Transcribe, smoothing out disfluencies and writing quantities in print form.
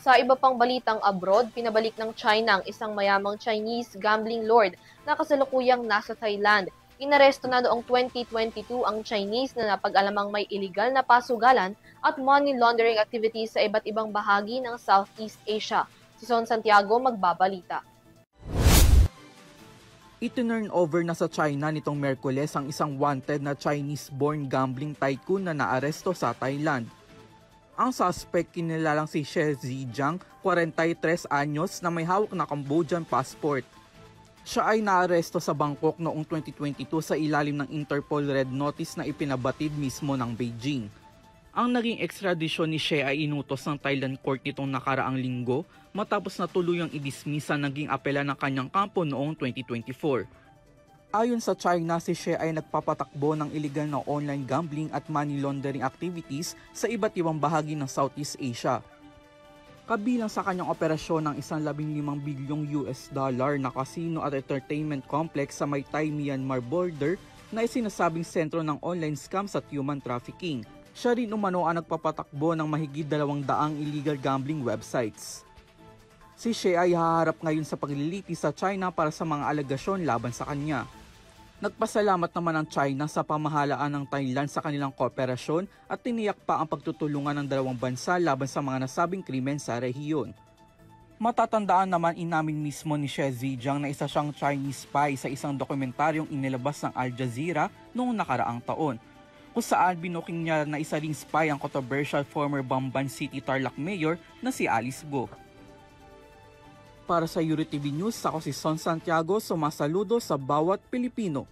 Sa iba pang balitang abroad, pinabalik ng China ang isang mayamang Chinese gambling lord na kasalukuyang nasa Thailand. Inaresto na noong 2022 ang Chinese na napag-alamang may illegal na pasugalan at money laundering activities sa iba't ibang bahagi ng Southeast Asia. Si Son Santiago magbabalita. Itinurn over na sa China nitong Miyerkules ang isang wanted na Chinese-born gambling tycoon na naaresto sa Thailand. Ang suspect kinilalang si She Zijiang, 43 anyos na may hawak na Cambodian passport. Siya ay naaresto sa Bangkok noong 2022 sa ilalim ng Interpol Red Notice na ipinabatid mismo ng Beijing. Ang naging ekstradisyon ni She ay inutos ng Thailand court nitong nakaraang linggo matapos na tuluyang i-dismiss ang naging apela ng kanyang kampo noong 2024. Ayon sa China, si She ay nagpapatakbo ng illegal na online gambling at money laundering activities sa iba't ibang bahagi ng Southeast Asia. Kabilang sa kanyang operasyon ng $115 bilyong na casino at entertainment complex sa may Thai-Myanmar border na isinasabing sentro ng online scams at human trafficking. Siya rin umano ang nagpapatakbo ng mahigit 200 illegal gambling websites. Si She ay haharap ngayon sa paglilitis sa China para sa mga alegasyon laban sa kanya. Nagpasalamat naman ang China sa pamahalaan ng Thailand sa kanilang kooperasyon at tiniyak pa ang pagtutulungan ng dalawang bansa laban sa mga nasabing krimen sa rehiyon. Matatandaan naman inamin mismo ni She Zijiang na isa siyang Chinese spy sa isang dokumentaryong inilabas ng Al Jazeera noong nakaraang taon, kung saan binuking niya na isa ring spy ang controversial former Bamban City Tarlac Mayor na si Alice Go. Para sa EuroTV News, ako si Son Santiago, sumasaludo sa bawat Pilipino.